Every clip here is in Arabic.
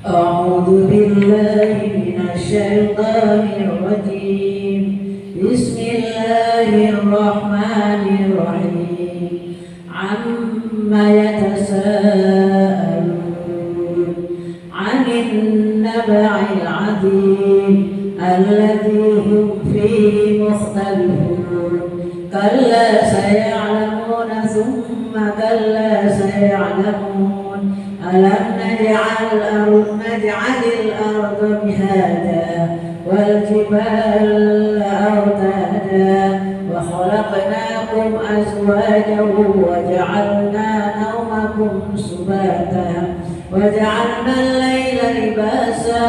أعوذ بالله من الشيطان الرجيم. بسم الله الرحمن الرحيم. عما يتساءلون عن النبع العظيم الذي هم فيه مختلفون. كلا سيعلمون ثم كلا سيعلمون. ألم نجعل الأرض مهادا والجبال أوتادا وخلقناكم أزواجا وجعلنا نومكم سباتا وجعلنا الليل لباسا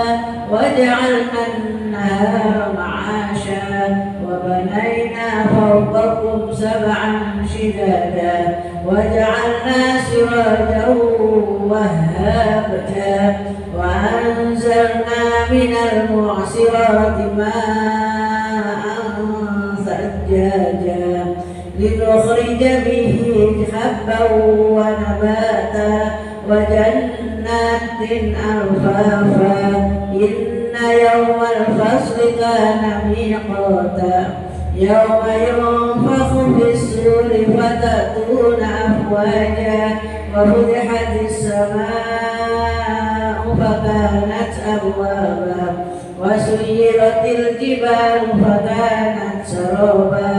وجعلنا النهار معاشا وبنينا فوقكم سبعا شدادا وجعلنا سراجا وهاجا وأنزلنا من المعصرات ماء ثجاجا لنخرج به حبا ونباتا وجنات ألفافا إن يوم الفصل كان ميقاتا يوم ينفخ في السور فتأتون أفواجا وفتحت السماء فكانت أبوابا وسيرت الجبال فكانت سرابا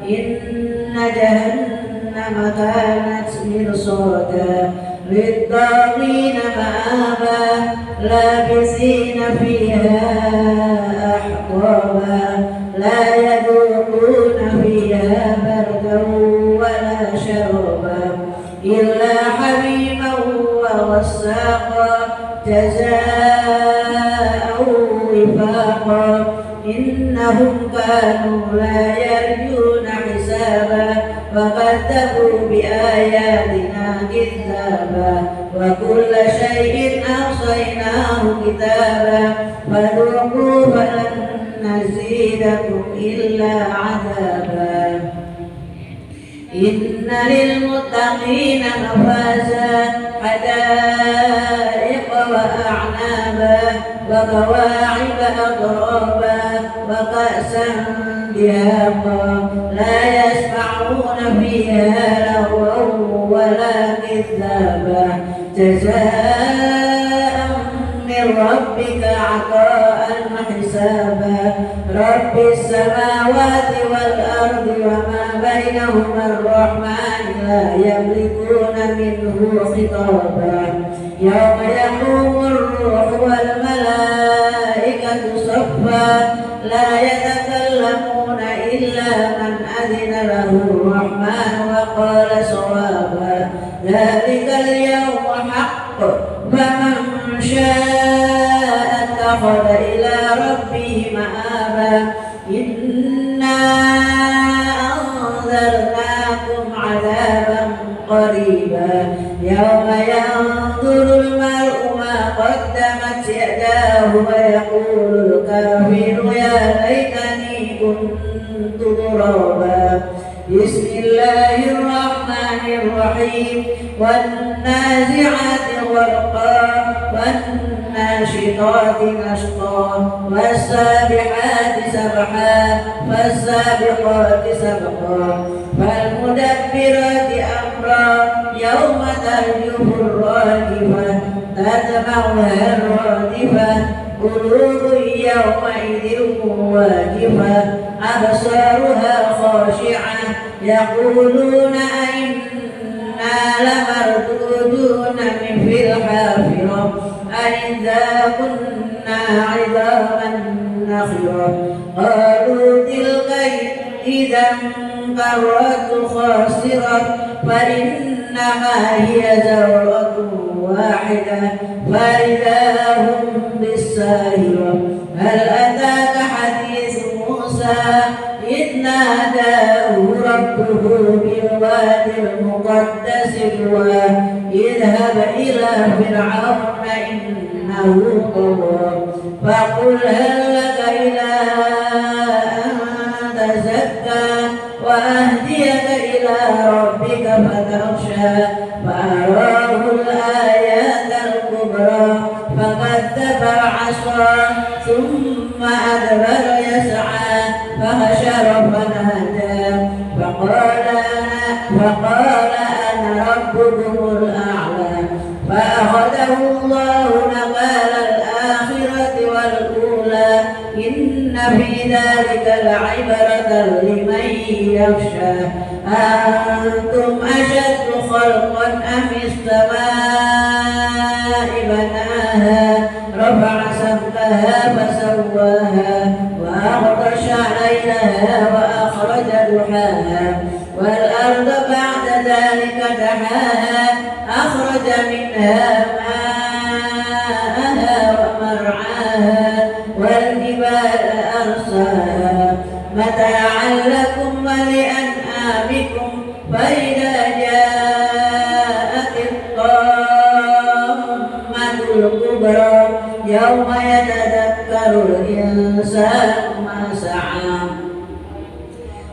إن جهنم كانت مرصادا للطاغين مآبا لابثين فيها أحقابا لا يذوقون فيها بردا ولا شرابا إلا حميما وغساقا جزاء وفاقا إنهم كانوا لا يرجون حسابا وكذبوا بآياتنا كذابا وكل شيء أحصيناه كتابا فذوقوا فلن نزيدكم إلا عذابا إن للمتقين مفازا حدائق وأعنابا وكواعب أترابا وكأسا دهاقا لا يسمعون فيها لغوا ولا كذابا جزاء من ربك عطاء حسابا رب السماوات والأرض وما بينهما الرحمن لا يملكون منه خطابا يوم يقوم الروح والملائكة صفا لا يتكلمون إلا من أذن له الرحمن وقال صوابا ذلك اليوم حق فمن شاء اتخذ إلى ربه مآبا إنا أنذرناكم عذابا قريبا يوم ينظر المرء ما قدمت يداه ويقول الكافر يا ليتني كنت ترابا بسم الله الرحمن الرحيم والنازعات غرقا والناشطات نشطا والسابحات سبحا فالسابقات سبقا فالمدبرات أمرا يوم ترجف الراجفة تتبعها الرادفة قلوب يومئذ واجفة أبصارها خاشعة يقولون أئنا لمردودون في الحافرة أئذا كنا عظاما نخرة قالوا تلك إذا كرة خاسرة فإنما هي زورة واحدة فإذا هم بالساهرة هل أتاك حديث موسى إذ ناداه ربه بالواد المقدس طوى اذهب إلى فرعون إنه طغى فقل هل لك إلى أن تزكى وأهديك إلى ربك فتخشى فأراه الآيات الكبرى فقد عصى ثم أدبر يسعى فحشر فنادى فقال أنا ربكم الأعلى فأخذه الله نكال الآخرة والأولى إن في ذلك لعبرة لمن يخشى أنتم أشد خلقا أم السماء بناها رفع سمكها فسواها وأغطش ليلها وأخرج ضحاها والأرض بعد ذلك دحاها أخرج منها ماءها ومرعاها والجبال أرساها متاعا لكم ولأنعامكم فإذا جاءت الطامة الكبرى يوم يتذكر الإنسان ما سعى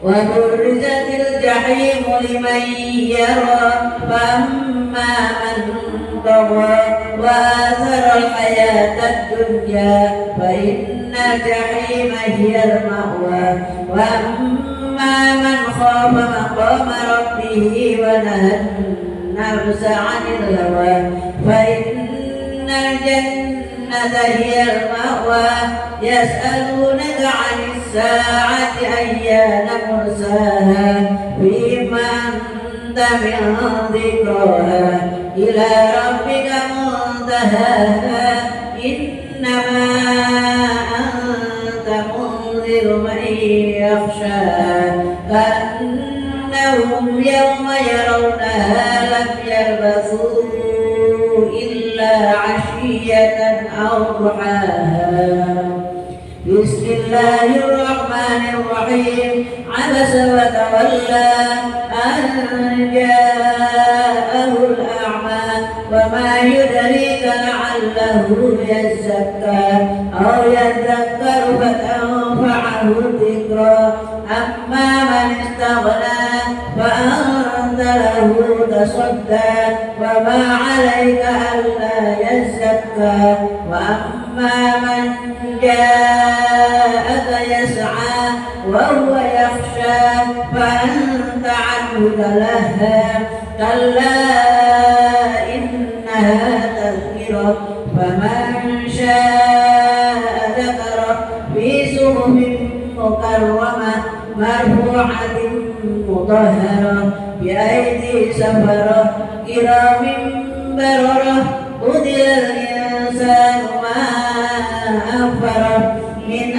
وبرزت الجحيم لمن يرى فأما من طغى وآثر الحياة الدنيا فإن الجحيم هي المأوى وأما من خاف مقام ربه ونهى النفس عن الهوى فإن الجنة هي المأوى يسألونك عن الساعة أيان مرساها فيما أنت من ذكرها إلى ربك منتهاها إنما أنت منذر من يخشاها كأنهم يوم يرونها لم يلبثوا إلا عشية أو ضحاها بسم الله الرحمن الرحيم عبس وتولى أن جاءه الأعمى وما يدريك لعله يزكى أو يذكر فتنفعه الذكرى أما من استغنى فأنت له تصدى وما عليك ألا يزكى وأما من جاءك يسعى وهو يخشى فأنت عنه تلهى كلا إنها تذكرة فمن شاء ذكره في صحف مكرمة مرفوعة مطهرة بأيدي سفرة كرام بررة قتل الإنسان ما أكفره من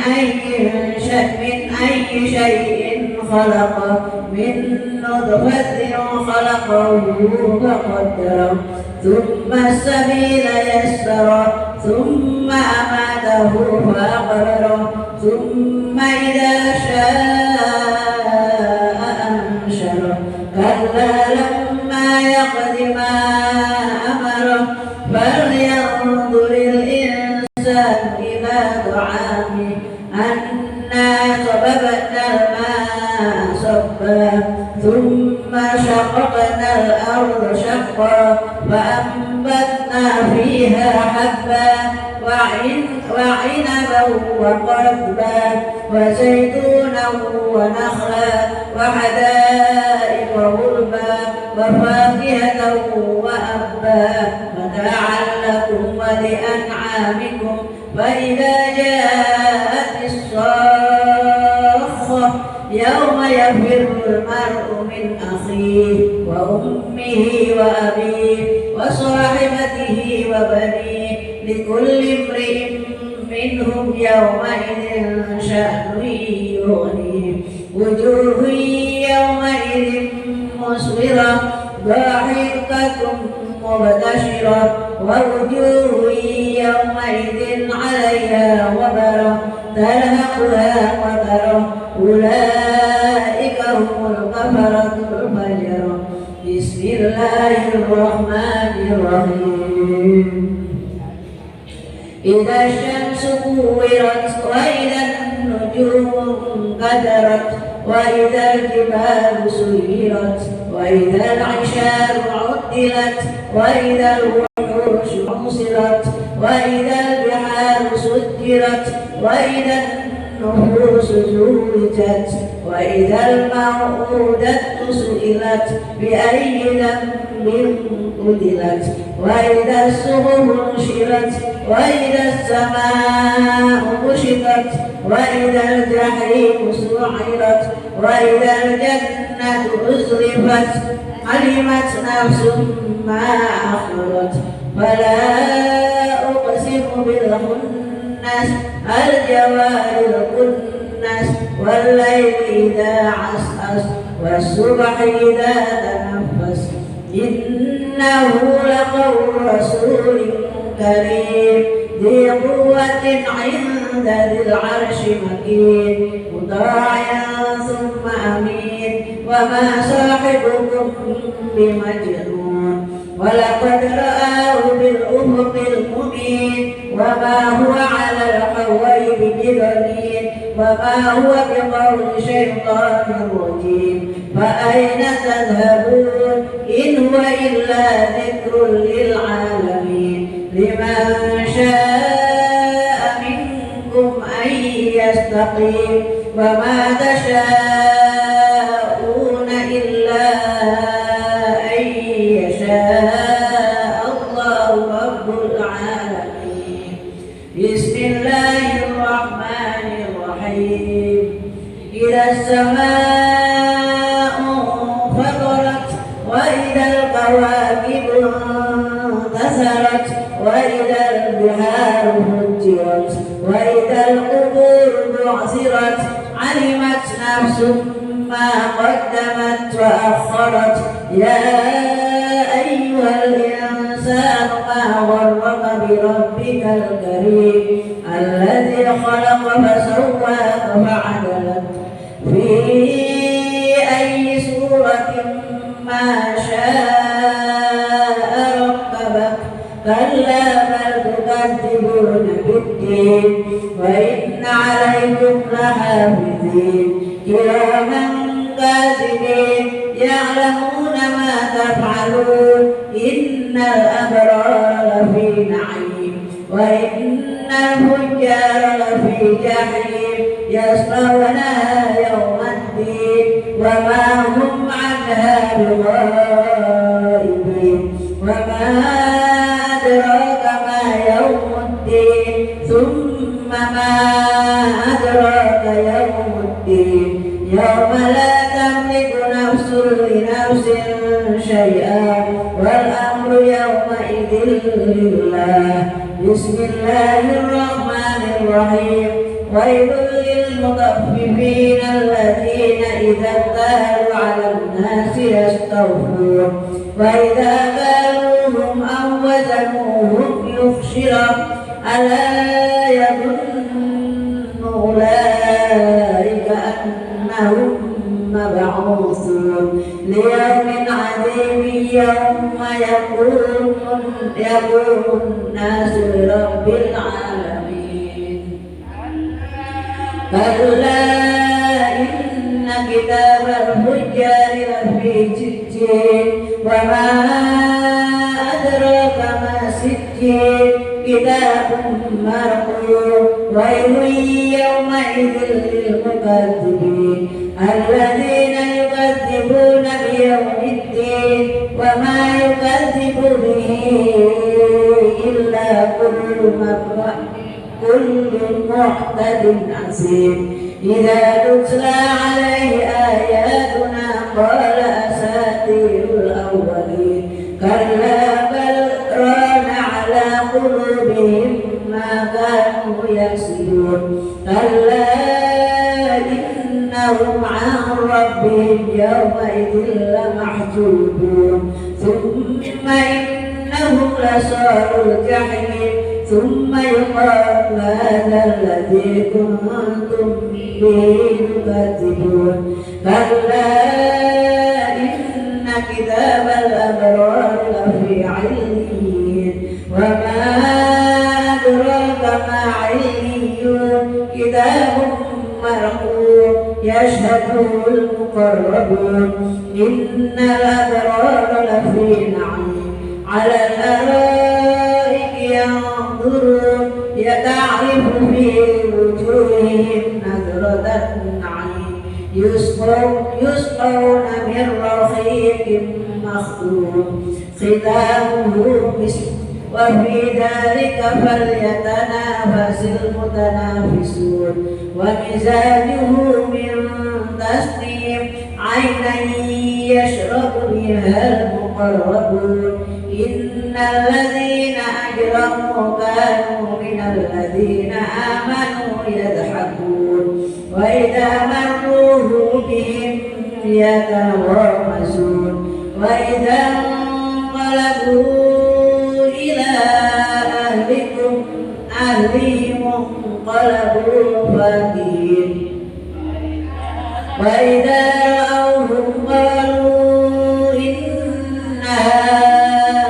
أي شيء خلقه من نطفة خلقه فقدره ثم السبيل يسره ثم أماته فأقبره ثم إذا شاء أنشره كلا لما يقض ما أمره فلينظر الإنسان إلى طعامه أنا صببنا الماء صبا ثم شققنا الأرض شقا فأنبتنا فيها حبا وعنبا وقضبا وزيتونا ونخلا وحدائق غلبا وفاكهة وأبا متاعا لكم ولأنعامكم فإذا جاءت الصاخة يوم يفر المرء من أخيه وأمه وأبيه وصاحبته وبنيه لكل امرئ منهم يومئذ شأن يغنيه وجوه يومئذ مسفرة ضاحكة مبتشرة ووجوه يومئذ عليها غبرة ترهقها قترة أولئك هم الكفرة الفجرة بسم الله الرحمن الرحيم إذا الشمس كورت وإذا النجوم انكدرت وإذا الجبال سيرت وإذا العشار عطلت وإذا الوحوش حصرت وإذا البحار سجرت وإذا النفوس زوجت وإذا الموءودة سئلت بأي ذنب قتلت وإذا الصحف نشرت وإذا السماء كشطت وإذا الجحيم سعرت وإذا الجنة أزلفت علمت نفس ما أخبرت فلا أقسم بالخنس الجوار الكنس والليل إذا عسعس والصبح إذا تنفس إنه لقول رسول كريم ذي قوة عند ذي العرش مكين مطاع ثم أمين وما صاحبكم بمجنون ولقد رآه بالأفق المبين وما هو على الحويب بضنين وما هو بقول شيطان رجيم فأين تذهبون إن هو إلا ذكر للعالمين لمن شاء منكم أن يستقيم وما تشاءون إلا أن يشاء الله رب العالمين بسم الله الرحمن الرحيم إذا السماء انفطرت وإذا الكواكب انتثرت وإذا البحار فجرت وإذا القبور بعثرت علمت نفس ما قدمت وأخرت يا أيها الإنسان ما غرك بربك الكريم الذي خلق فسواك فعدلك في أي صورة ما شاء ركبك كلا بل تكذبون بالدين وإن عليكم لحافظين كراما كاتبين يعلمون ما تفعلون إن الأبرار لفي نعيم وإن الفجار لفي جحيم يصلونها يوم الدين وما هم عنها بغائبين وما أدراك ما يوم الدين ثم ما أدراك يوم الدين يوم لا تملك نفس لنفس شيئا والأمر يومئذ لله بسم الله الرحمن الرحيم ويل للمطففين الذين إذا اكتالوا على الناس يستوفون وإذا كالوهم أو وزنوهم يخسرون ألا يظن أولئك أنهم مبعوثون ليوم عظيم يوم يقوم الناس لرب العالمين كلا إن كتاب الفجار لفي سجين وما أدراك ما سجين كتاب مرقوم ويل يومئذ للمكذبين الذين يكذبون بيوم الدين وما يكذب به إلا كل معتد أثيم إذا تتلى عليه آياتنا قال أساطير الأولين كلا بل ران على قلوبهم ما كانوا يكسبون كلا إنهم عن ربهم يومئذ لمحجوبون ثم إنهم لصالوا الجحيم ثم يقال هذا الذي كنتم به تكذبون كلا إن كتاب الأبرار لفي عليين وما أدراك ما عليون كتاب مرقوم يشهده المقربون إن الأبرار لفي نعيم على الأرائك ينظرون تعرف في يسقون من رحيق مختوم ختامه مسك وفي ذلك فليتنافس المتنافسون ومزاجه من تسنيم عينا يشرب بها المقربون إن الذين أجرموا كانوا من الذين آمنوا يضحكون وإذا مروا بهم يتغامزون وإذا انقلبوا إلى أهلهم انقلبوا فكهين وإذا رأوهم قالوا إن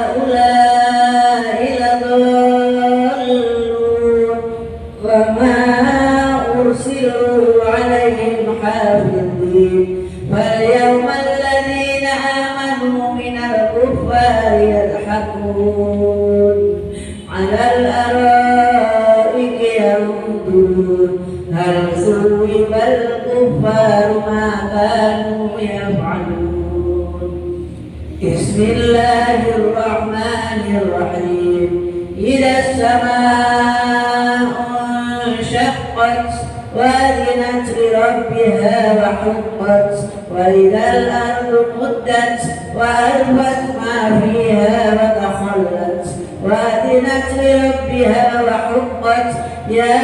هؤلاء لضالون وما أرسلوا عليهم حافظين فاليوم الذين آمنوا من الكفار يضحكون على الأرائك ينظرون هل ثوب الكفار ما كانوا يفعلون بسم الله الرحمن الرحيم إذا السماء انشقت وأذنت لربها وحقت وإذا الأرض مدت وألفت ما فيها وتخلت وأذنت لربها وحقت يا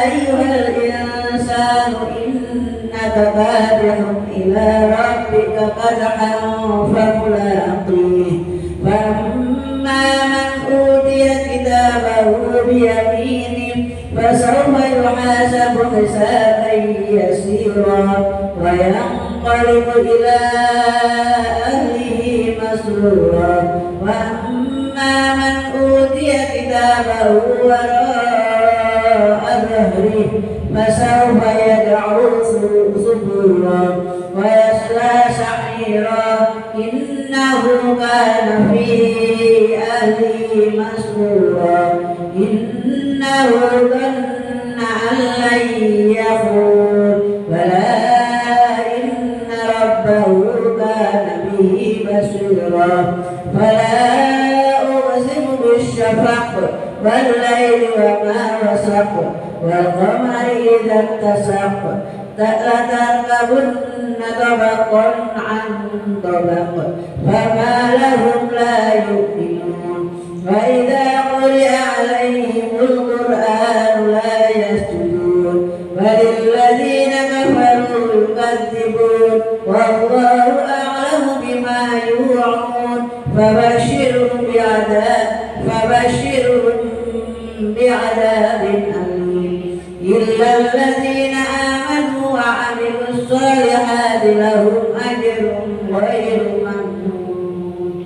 أيها الإنسان إنك كادح إلى ربك كدحا فملاقيه فأما من أوتي كتابه بيمينه فسوف يحاسب حسابا يسيرا وينقلب إلى أهله مسرورا وأما من أوتي كتابه وراء ظهره فسوف يدعو ثبورا ويصلى سعيرا إنه كان في أهله مسرورا إنه ظن أن لن يحور بلى إن ربه كان به بصيرا فلا أقسم بالشفق والليل وما وسق والقمر إذا اتسق لتركبن طبقا عن طبق فما لهم لا يؤمنون وإذا قرئ عليهم القرآن لا يسجدون وللذين كفروا يكذبون والله أعلم بما يوعون فبشرهم بعذاب أليم إلا الذين آمنوا وعملوا الصالحات لهم أجر غير ممنون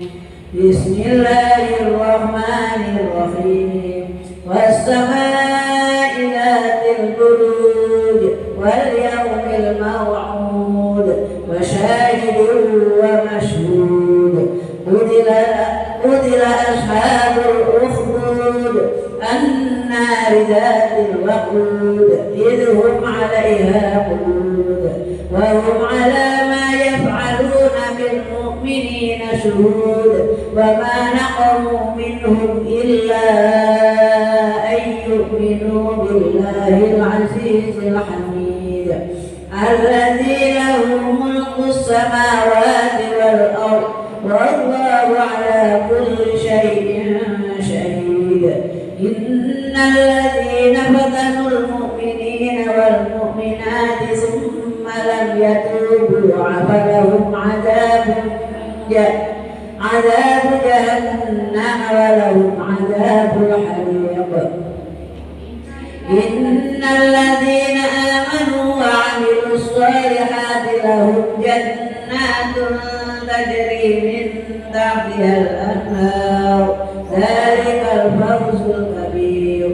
بسم الله الرحمن الرحيم والسماء ذات البروج واليوم الموعود وشاهد ومشهود قتل أصحاب الأخدود النار ذات الوقود إذ هم عليها قعود وهم على ما يفعلون بالمؤمنين شهود وما نقموا منهم إلا أن يؤمنوا بالله العزيز الحميد الذي له ملك السماوات والأرض والله على كل شيء شهيد إن الذين فتنوا المؤمنين والمؤمنات ثم لم يتوبوا فلهم عذاب جهنم ولهم عذاب الحريق إن الذين آمنوا وعملوا الصالحات لهم جنات تجري من تحتها الأنهار ذلك الفوز الكبير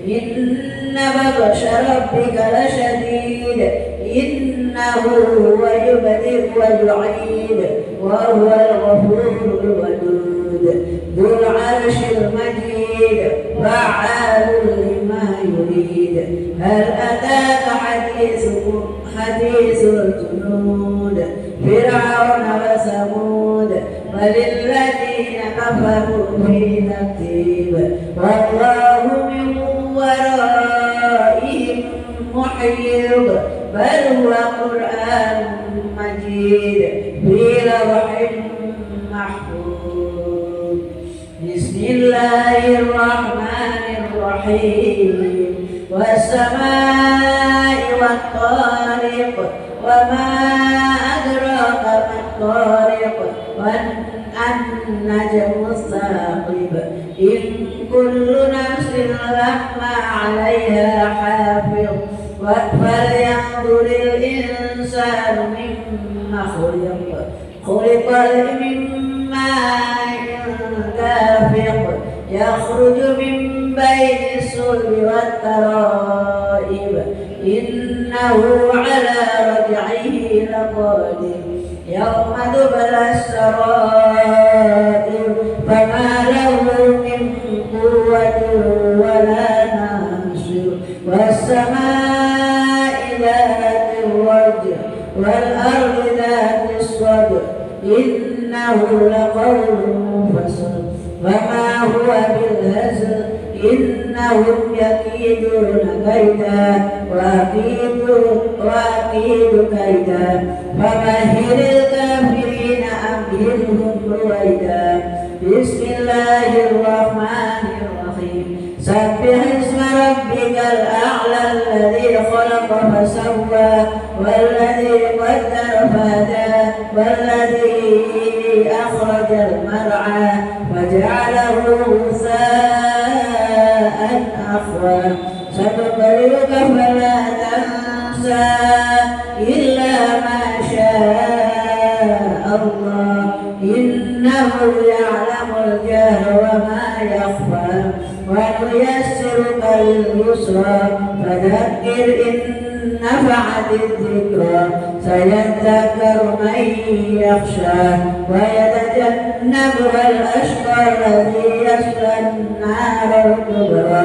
إن بطش ربك لشديد إنه هو يبدئ ويعيد وهو الغفور الودود ذو العرش المجيد فعال لما يريد هل أتاك حديث الجنود وثمود بل الذين كفروا في تكذيب والله من ورائهم محيط بل هو قرآن مجيد في لوح محفوظ. بسم الله الرحمن الرحيم والسماء والطارق وما أدراك ما الطارق والنجم الثاقب إن كل نفس لما عليها حافظ فلينظر الإنسان مما خلق من ماء دافق يخرج من بين الصلب والترائب إنه على رجعه لقادر يوم تبلى السرائر فما له من قوة ولا ناصر والسماء ذات الرجع والأرض ذات الصدع إنه لقول فصل وما هو بالهزل إنهم يكيدون كيدا وأكيد كيدا فمهل الكافرين أمهلهم رويدا. بسم الله الرحمن الرحيم سبح اسم ربك الأعلى الذي خلق فسوى والذي قدر فهدى والذي أخرج المرعى فجعله غثاء أحوى سنقرئك فلا تنسى إلا ما شاء الله إنه يعلم الجهر وما يخفى ونيسرك لليسرى فذكر إن نفعت الذكرى سيذكر من يخشى ويتجنبها الأشقى الذي يصلى النار الكبرى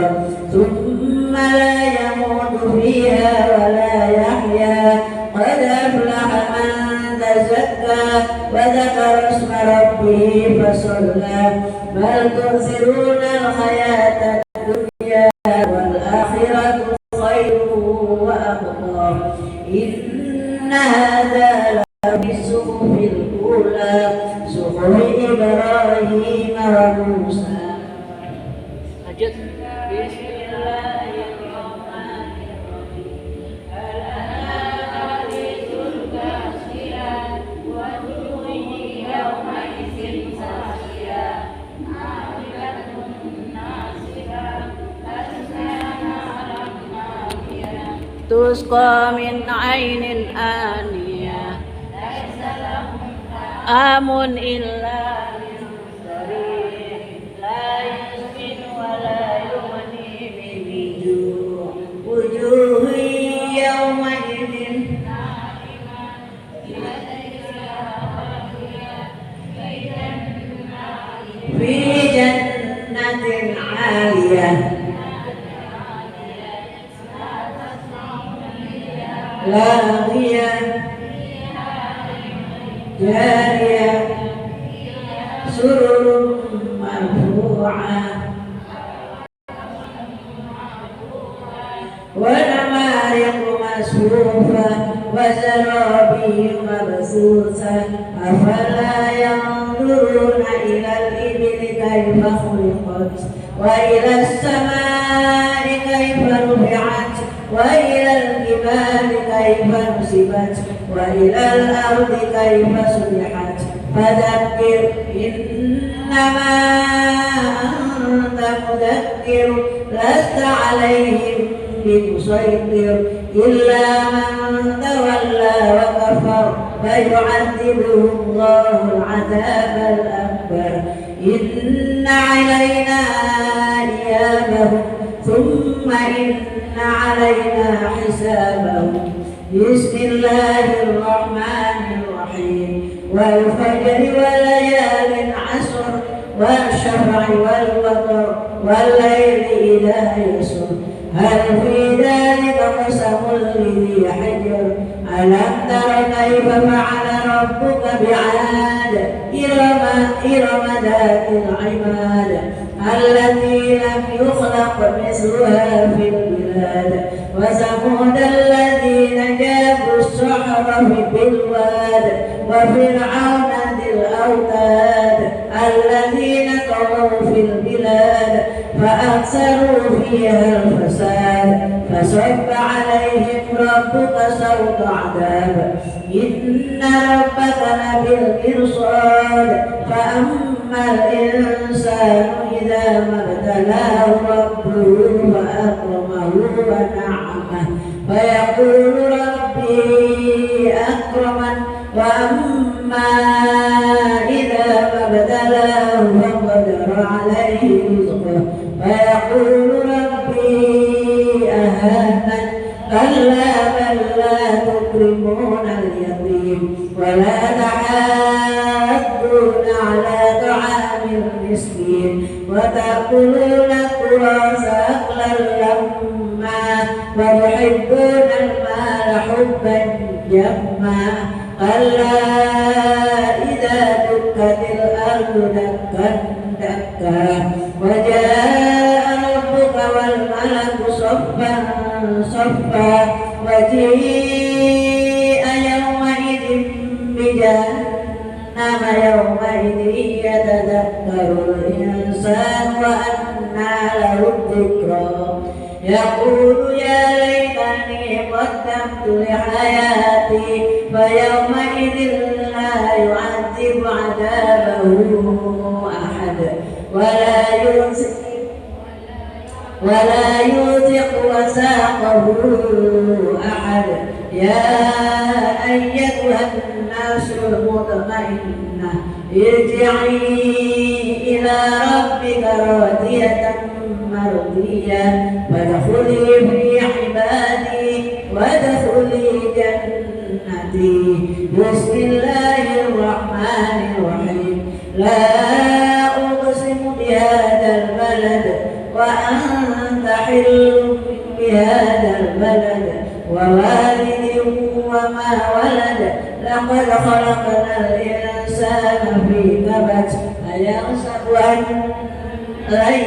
ثم لا يموت فيها ولا يحيا قد أفلح من تزكى وذكر اسم ربه فصلى بل تؤثرون الحياة الدنيا والآخرة خير وأبقى إن هذا لفي الصحف الأولى صحف إبراهيم وموسى. بسم الله الرحمن الرحيم هل أنا حديث الكاسية وجوه يومئذ خاشعة عاملة ناصبة تسقى من عين آنية ليس لهم طعام إلا من ضريع لا يسمن ولا يغني من جوع وجوه يومئذ ناعمة في جنة عالية لاغية جارية سرر مرفوعة ونمارق مصفوفة وزرابي مبثوثة أفلا ينظرون إلى الإبل كيف خلقت وإلى السماء كيف رفعت وإلى الجبال كيف نصبت وإلى الأرض كيف سطحت فذكر إنما أنت مذكر لست عليهم بمسيطر إلا من تولى وكفر فيعذبه الله العذاب الأكبر إن علينا إيابهم ثم إن علينا حسابهم. بسم الله الرحمن الرحيم والفجر وليال عشر والشفع والوتر والليل إذا يسر هل في ذلك قسم لذي حجر ألم تر كيف فعل ربك بعاد إرم ذات العماد التي لم يخلق مثلها في البلاد وثمود الذين جابوا الصخر بالواد وفرعون ذي الأوتاد الذين طغوا في البلاد فأكثروا فيها الفساد فصب عليهم ربك سوط عذاب إن ربك لبالمرصاد فأما الإنسان إذا ما ابتلاه ربه فأكرمه ونعمه فيقول ربي أكرمن وأما إذا ما ابتلاه فقدر عليه رزقه فيقول ربي أهانن كلا بل لا تكرمون اليتيم ولا تحاضون على طعام المسكين وتأكلون التراث أكلا لما وتحبون المال حبا جما كلا إذا دكت الأرض دكا دكا وجاء ربك والملك صفا صفا وجيء يومئذ بجهنم يومئذ يتذكر الإنسان وأنى له الذكرى يقول يا ليتني قدمت لحياتي فيومئذ لا يعذب عذابه أحد ولا يوثق وثاقه أحد يا أيتها الناس المطمئنة ارجعي إلى ربك راضية مرضية فادخلي في عبادي وادخلي جنتي بسم الله الرحمن الرحيم لا أقسم بهذا البلد وأنت حل بهذا البلد ووالد وما ولد لقد خلقنا الإنسان في كبد أيحسب أن لن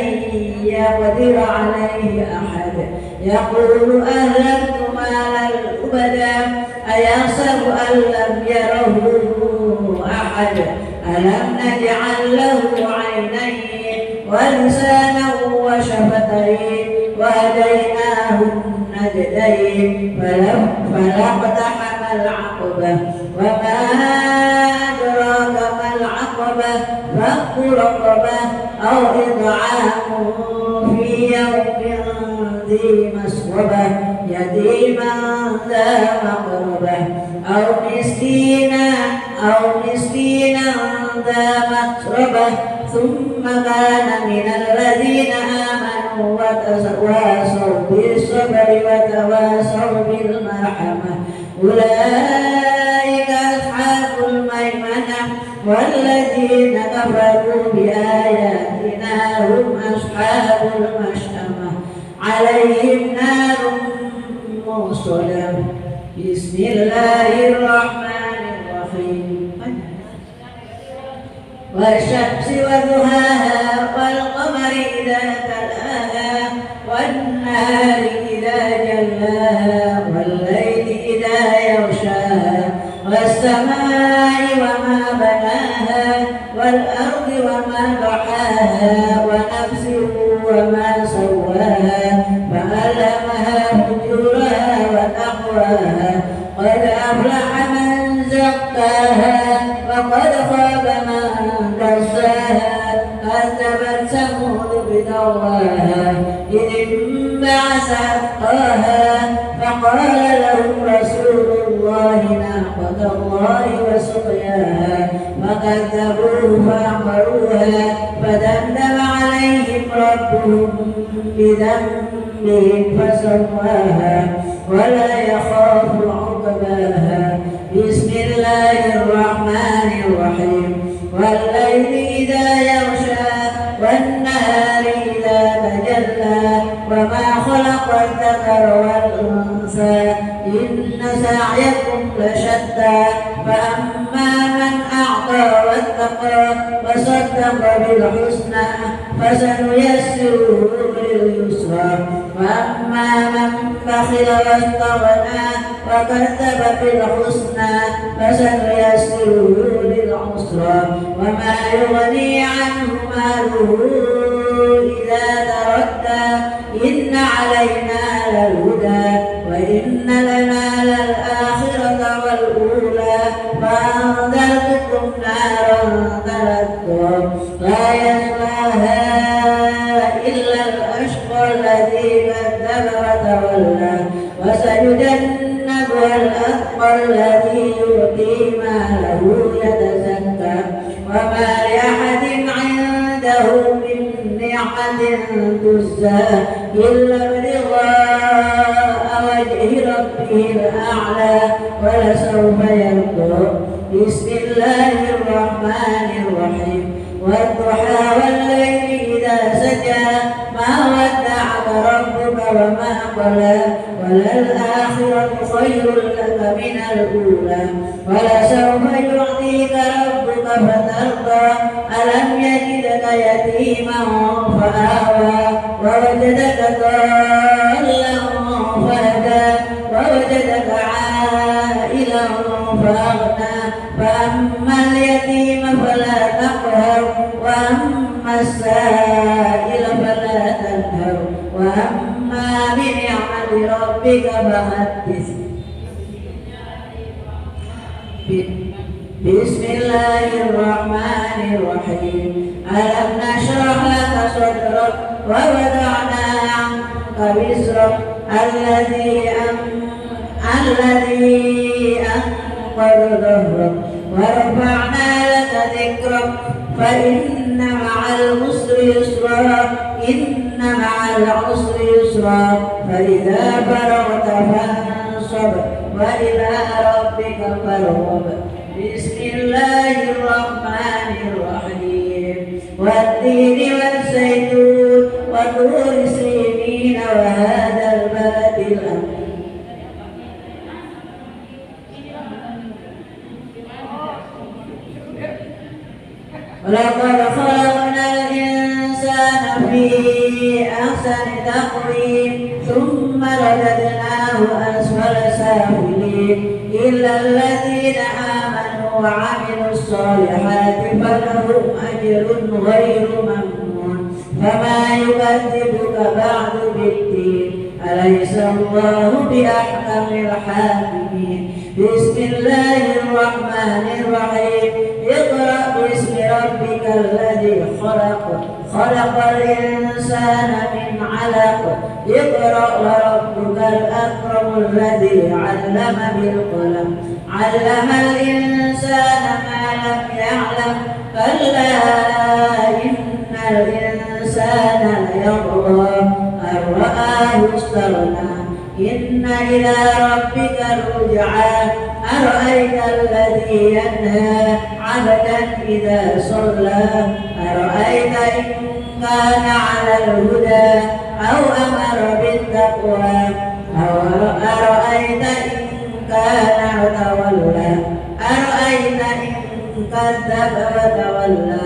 يقدر عليه أحد يقول أهلكت مالا لبدا أيحسب أن لم يره أحد ألم نجعل له عينين ولسانا وشفتين وهديناه النجدين فلاقتحم العقبة وما أدراك ما العقبة فك رقبة أو إطعام في يوم ذي مسغبة يتيما ذا مقربة أو مسكينا ذا متربة ثم كان من الذين آمنوا وتواصوا بالصبر وتواصوا بالمرحمة أولئك أصحاب الميمنة والذين كفروا بآياتنا هم أصحاب المشأمة عليهم نار موصدة بسم الله الرحمن الرحيم والشمس وضحاها والقمر إذا تلاها والنهار إذا جلاها والليل إذا يغشاها والسماء وما بناها والأرض وما ضحاها ونفس وما سواها فألهمها فجورها وتقواها قد أفلح من زكاها وقد خاب من دساها كذبت ثمود بطغواها إذ انبعث أشقاها فقال لهم رسول الله ناقة الله وسقياها فكذبوه فعقروها فدمدم عليهم ربهم بذنبهم فسواها ولا يخاف عقباها بسم الله الرحمن الرحيم والليل إذا يغشى والنهار إذا تجلى وما خلق والذكر والأنثى إن سعيكم لشتى فأما من أعطى واتقى وصدق بالحسنى فسنيسره لليسرى وأما من بخل واستغنى وكذب بالحسنى فسنيسره للعسرى وما يغني عنه ماله إذا تردى إن علينا للهدى وإن لنا للآخرة والأولى فأنذرتكم نارا تلظى لا يصلاها إلا الأشقى الذي كذب وتولى وسيجنبها الأتقى الذي يؤتي ماله يتزكى وما لأحد عنده من نعمة تجزى إلا ابتغاء وجه ربه الأعلى ولسوف يرضى بسم الله الرحمن الرحيم والضحى والليل إذا سجى ما ودعك ربك وما قلى وللآخرة خير لك من الأولى ولسوف يعطيك ربك فترضى ألم يجدك يتيما فآوى ووجدك ضالا فهدى ووجدك عائلا فأغنى فأما اليتيم فلا تقهر وأما السائل فلا تنهر وأما بنعمة ربك فحدث بسم الله الرحمن الرحيم ألم نشرح لك صدرك ووضعنا عنك وزرك الذي أنقض ظهرك ورفعنا لك ذكرك فإن مع العسر يسرا إن مع العسر يسرا فإذا فرغت فانصب وإلى ربك فارغب بسم الله الرحمن الرحيم والتين والزيتون وطور سينين وهذا البلد الأمين ولقد خلقنا الإنسان في أحسن تقويم ثم رددناه أسفل سافلين إلا الذين آمنوا وعملوا الصالحات فلهم أجر غير ممنون فما يكذبك بعد بالدين أليس الله بأحكم الحاكمين بسم الله الرحمن الرحيم اقرأ باسم ربك الذي خلق الإنسان من علق اقرأ وربك الأكرم الذي علم بالقلم علم الإنسان ما لم يعلم كلا إن الإنسان ليطغى أن رآه استغنى إن إلى ربك الرجعى أرأيت الذي ينهى عبدا إذا صلى أرأيت إن كان على الهدى أو أمر بالتقوى أو أرأيت إن كان تولى أرأيت إن كذب وتولى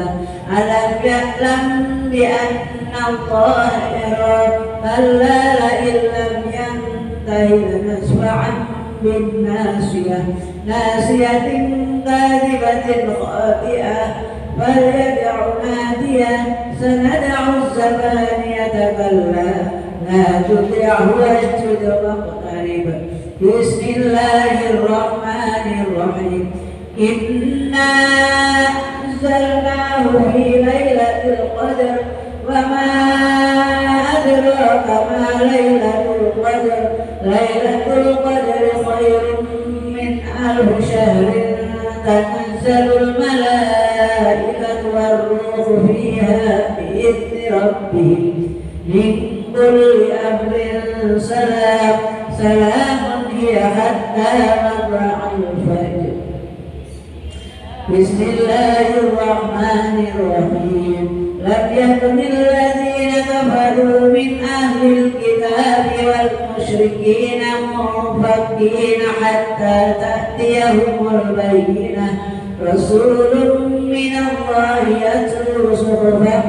ألم يعلم بأن الله يرى كلا لئن لم ينته لنسفعا بالناصية ناصية كاذبة خاطئة فليدع نادية سندع الزبانية كلا لا تطعه واسجد واقترب بسم الله الرحمن الرحيم إنا أنزلناه في ليلة القدر وما أدراك ما ليلة القدر ليلة القدر خير من ألف شهر تنزل الملائكة والروح فيها بإذن ربهم من كل أمر سلام هي حتى مطلع الفجر بسم الله الرحمن الرحيم لم يكن الذين كفروا من أهل الكتاب والمشركين منفكين حتى تأتيهم البينة رسول من الله يتلو صحفا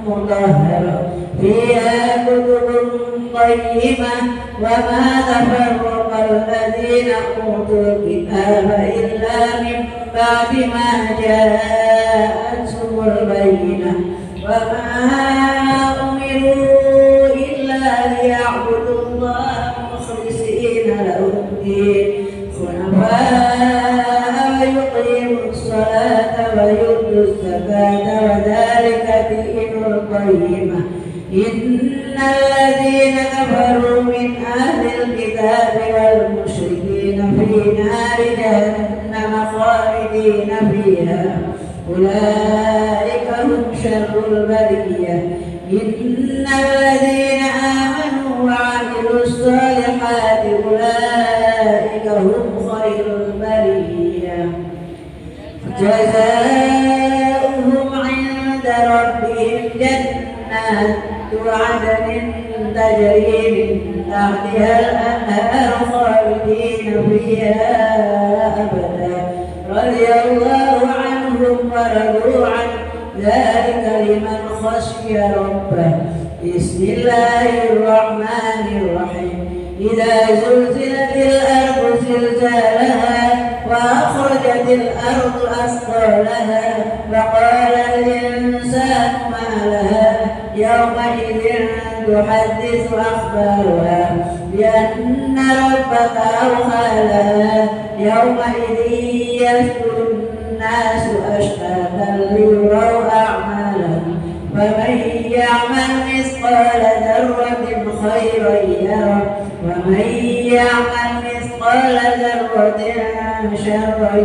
مطهرة فيها كتب قيمة وما تفرق الذين أوتوا الكتاب إلا من بعد ما جاءتهم البينة وما أمروا إلا ليعبدوا الله مخلصين له الدين حنفاء ويقيموا الصلاة ويؤتوا الزكاة وذلك دين القيمة إن الذين كفروا من أهل الكتاب والمشركين في نار جهنم خالدين فيها أولئك هم شر البرية إن الذين آمنوا وعملوا الصالحات أولئك هم خير البرية جزاؤهم عند ربهم جنات عدن تجري من تحتها الأنهار خالدين فيها أبدا رضي الله عنهم ورضوا عنه ذلك لمن خشي ربه بسم الله الرحمن الرحيم إذا زلزلت الأرض زلزالها وأخرجت الأرض أثقالها وقال الإنسان ما لها يومئذ تحدث أخبارها بأن ربك أوحى لها يومئذ يصدر الناس أشتاتا ليروا أعمالهم فمن يعمل مثقال ذرة خيرا يره ومن يعمل مثقال ذرة شرا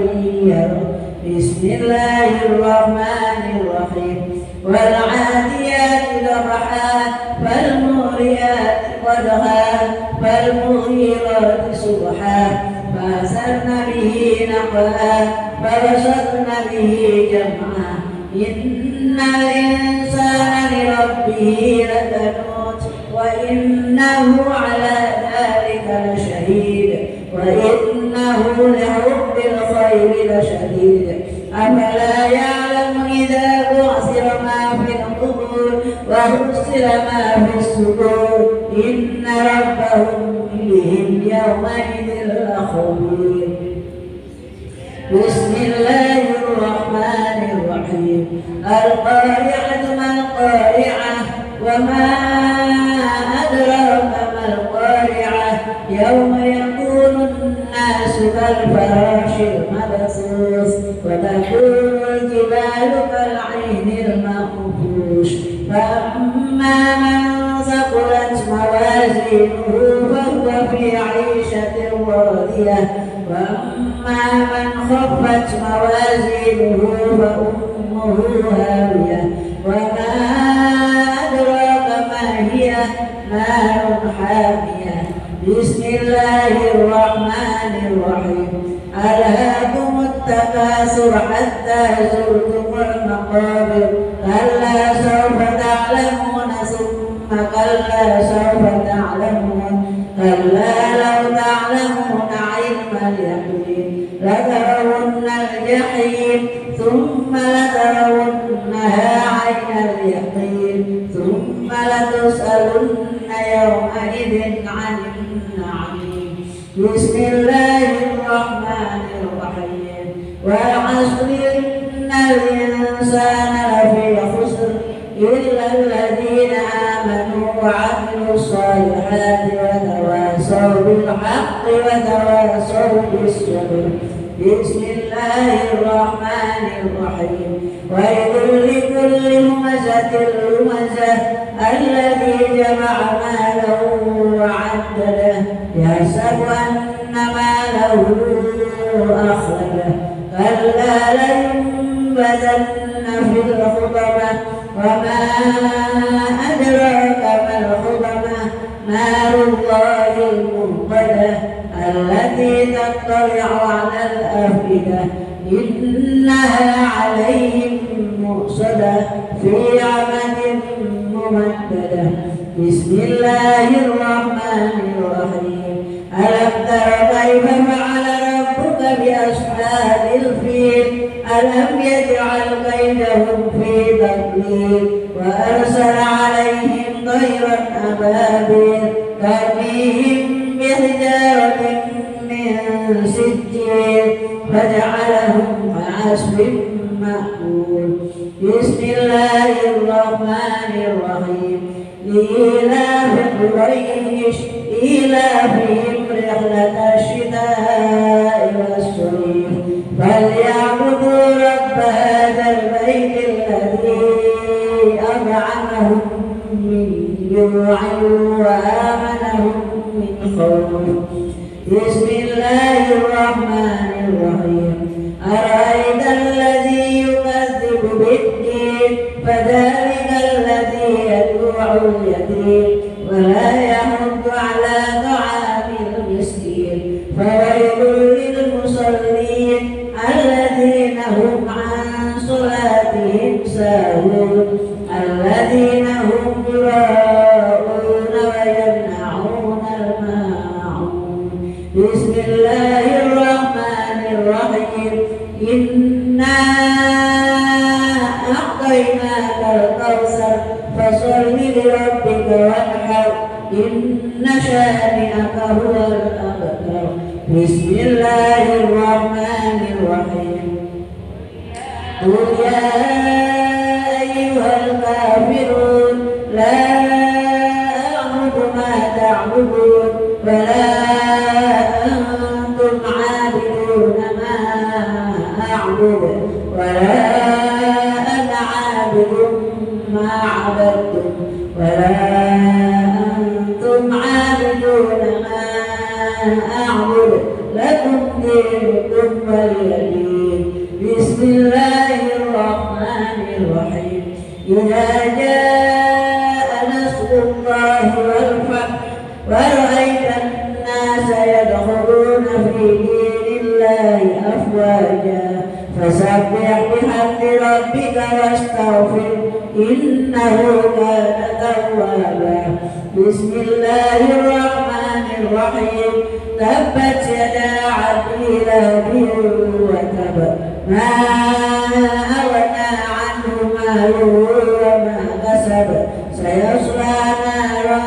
يره بسم الله الرحمن الرحيم والعاديات ضبحا فالموريات قدحا فالمغيرات صبحا فأثرن به نقعا فبسطن به جمعا إن الإنسان لربه لكنود وإنه على ذلك لشهيد وإنه لحب الخير لشديد أفلا يعلم إذا بعثر ما في القبور وحصل ما في الصدور إن ربهم بهم يومئذ لخبير بسم الله الرحمن الرحيم القارعة ما القارعة وما أدراك ما القارعة يوم يكون الناس كالفراش المبثوث وتكون الجبال كالعهن المنفوش فأما من ثقلت موازينه فهو في عيشة راضية وأما من خفت موازينه فأمه هاوية وما أدراك ما هي نار حامية بسم الله الرحمن الرحيم ألهاكم التكاثر حتى زرتم المقابر كلا سوف تعلمون ثم كلا سوف تعلمون كلا لو تعلمون علم اليقين لترون الجحيم ثم لترونها عين اليقين ثم لتسألن يومئذ عن النعيم بسم الله الرحمن الرحيم والعصر إن الإنسان لفي خسر إلا الذين آمنوا وعملوا الصالحات وتواصوا بالحق وتواصوا بالصبر بسم الله الرحمن الرحيم ويل لكل همزة لمزة الذي جمع ماله وعدده يحسب أن ماله أخلده كلا لينبذن في الحطمة وما أدراك ما الحطمة نار الله الموقدة التي تطلع على الأفئدة إنها عليهم مؤصدة في عمد ممددة ممدده. بسم الله الرحمن الرحيم. ألم تر كيف فعل ربك بأصحاب الفيل؟ ألم يجعل كيدهم في تضليل وأرسل عليهم طيرا أبابيل ترميهم بحجارة من سجيل فجعلهم كعصف مأكول. بسم الله الرحمن الرحيم. لإيلاف قريش إيلافهم رحلة الشتاء والصيف فليعبدوا رب هذا البيت الذي أطعمهم من جوع وآمنهم من خوف. بسم الله الرحمن الرحيم. أرأيت الذي يكذب بالدين فذلك الذي يدعو اليتيم ولا يحض على طعام المسكين فويل للمصلين الذين هم عن صلاتهم ساهون الذين هم يراءون ويمنعون الماعون. بسم الله الرحمن الرحيم. إنا أعطيناك الكوثر فصل لربك وانحر إن شانئك هو الأبتر. بسم الله الرحمن الرحيم. قل يا أيها الكافرون لا أعبد ما تعبدون ولا أنتم عابدون ما أعبد ولا أنا عابد ما عبدتم ولا أنتم عابدون ما أعبد لكم دينكم ولي دين. بسم الله الرحمن الرحيم. إذا جاء نصر الله والفتح ورأيت الناس يدخلون في دين الله أفواجا فسبح بحمد ربك واستغفر إنه كان توابا. بسم الله الرحمن الرحيم. تبت يدا أبي لهب وتب ما أغنى عنه ماله وما كسب سيصلى نارا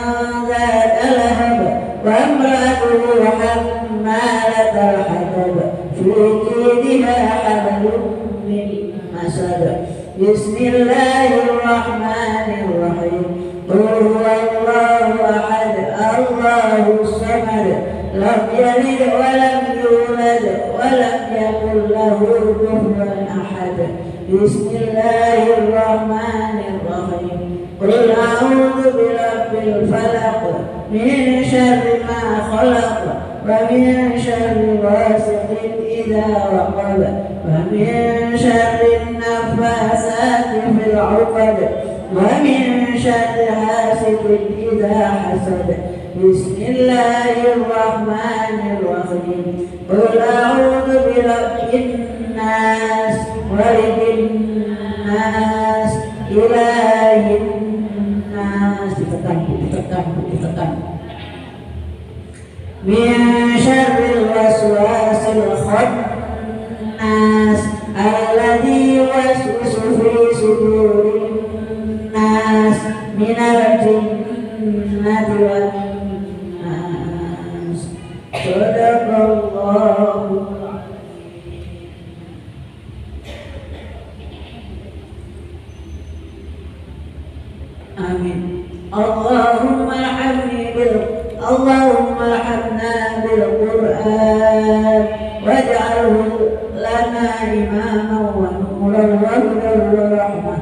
ذات لهب وامرأته حمالة الحطب في جيدها حبل من مسد. بسم الله الرحمن الرحيم. قل هو الله أحد الله الصمد لم يلد ولم يولد ولم يكن له كفوا أحد. بسم الله الرحمن الرحيم. قل أعوذ برب الفلق من شر ما خلق ومن شر غاسق إذا وقب ومن شر النفاثات في العقد ومن شر حاسد إذا حسد. بسم الله الرحمن الرحيم. قل أعوذ برب الناس ملك الناس إله الناس من شر الوسواس الخناس الذي يوسوس في صدور الناس من الجنة والناس. صدق الله. آمين. اللهم ارحمنا بالقرآن واجعله لنا إماما ونورا وهدى ورحمة.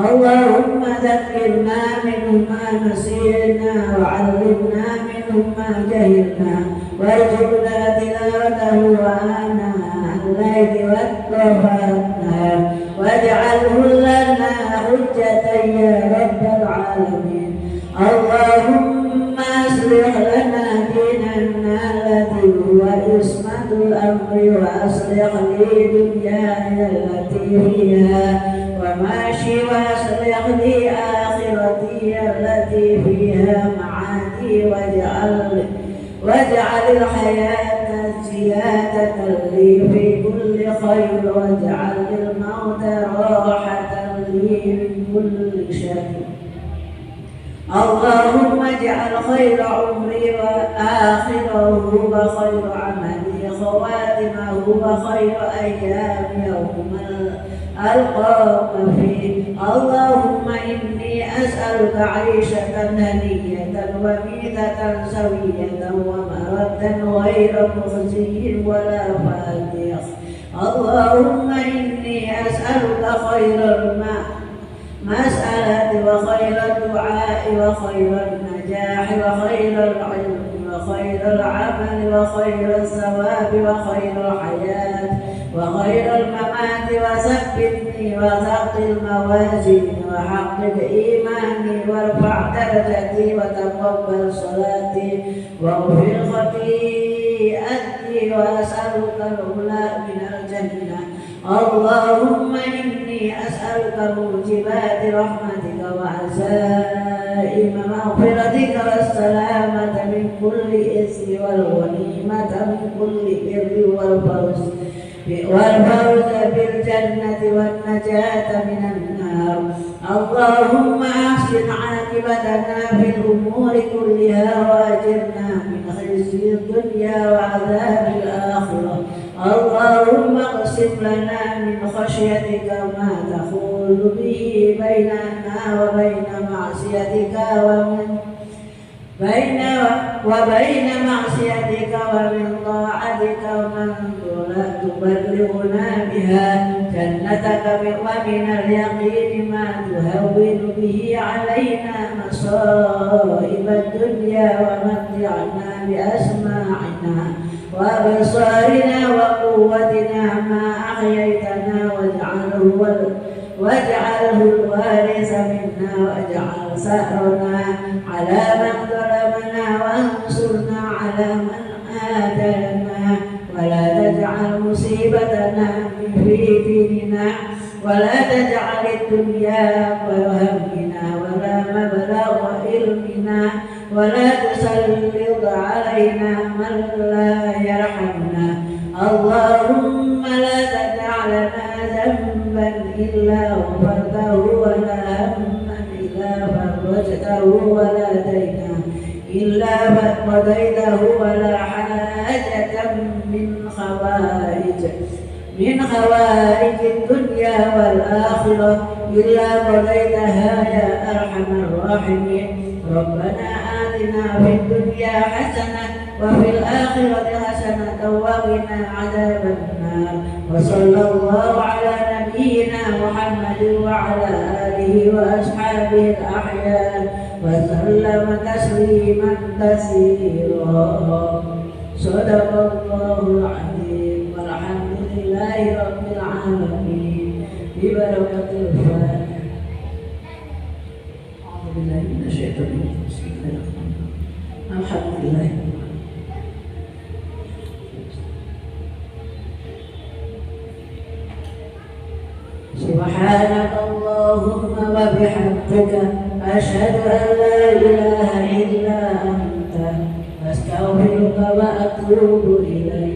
اللهم ذكرنا منه ما نسينا وعلمنا منه ما جهلنا وارزقنا تلاوته آناء الليل وأطراف النهار واجعله لنا حجة يا رب العالمين. اللهم اصلح لنا ديننا الذي هو عصمة الأمر وأصلح لي دنياي التي فيها وماشي وأصلح لي آخرتي التي التي فيها معادي، واجعل الحياة زيادة لي في كل خير، واجعل الموت راحة لي من كل شر. اللهم اجعل خير عمري وآخره وخير عملي خواتمه وخير أيام يوم ألقاك فيه. اللهم إني أسألك عيشة هنية وميتة سوية ومردا غير مخزي ولا فاتح. اللهم إني أسألك خير الماء مسألة وخير الدعاء وخير النجاح وخير العلم وخير العمل وخير الثواب وخير الحياة وخير الممات، وثبتني وثقل موازيني وحقق إيماني وارفع درجتي وتقبل صلاتي واغفر خطيئتي، وأسألك العلا من الجنة. اللهم إني أسألك موجبات رحمتك وعزائم مغفرتك والسلامة من كل إثم والغنيمة من كل بر والفوز بالجنة والنجاة من النار. اللهم أحسن عاقبتنا في الأمور كلها وأجرنا من خزي الدنيا وعذاب الآخرة. اللهم اقسم لنا من خشيتك ما تحول به بيننا وبين معصيتك وبين معصيتك ومن طاعتك ومن تبلغنا بها جنتك، ومن اليقين ما تهون به علينا مصائب الدنيا، ومتعنا بأسماعنا وأبصارنا وقوتنا ما أحييتنا، واجعله الوارث منا، واجعل ثأرنا على من ظلمنا، وانصرنا على من آذانا، ولا تجعل مصيبتنا في ديننا، ولا تجعل الدنيا أكبر همنا ولا مبلغ علمنا، ولا تسلط علينا من لا يرحمنا. اللهم لا تدع لنا ذنبا إلا غفرته، ولا هما إلا فرجته، ولا دينا إلا قضيته، ولا حاجة من خوارج الدنيا والآخرة إلا قضيتها يا أرحم الراحمين. ربنا آتنا في الدنيا حسنة وفي الآخرة حسنة وقنا عذاب النار. وصلى الله على نبينا محمد وعلى آله وأصحابه الأحياء وسلم تسليما كثيرا. صدق الله العظيم، والحمد لله رب العالمين، ببركة الفاتحة. أعوذ بالله من الشيطان الرجيم، بسم الله الرحمن الرحيم. الحمد لله. سبحانك اللهم وبحمدك، أشهد أن لا إله إلا أنت، أستغفرك وأتوب إليك.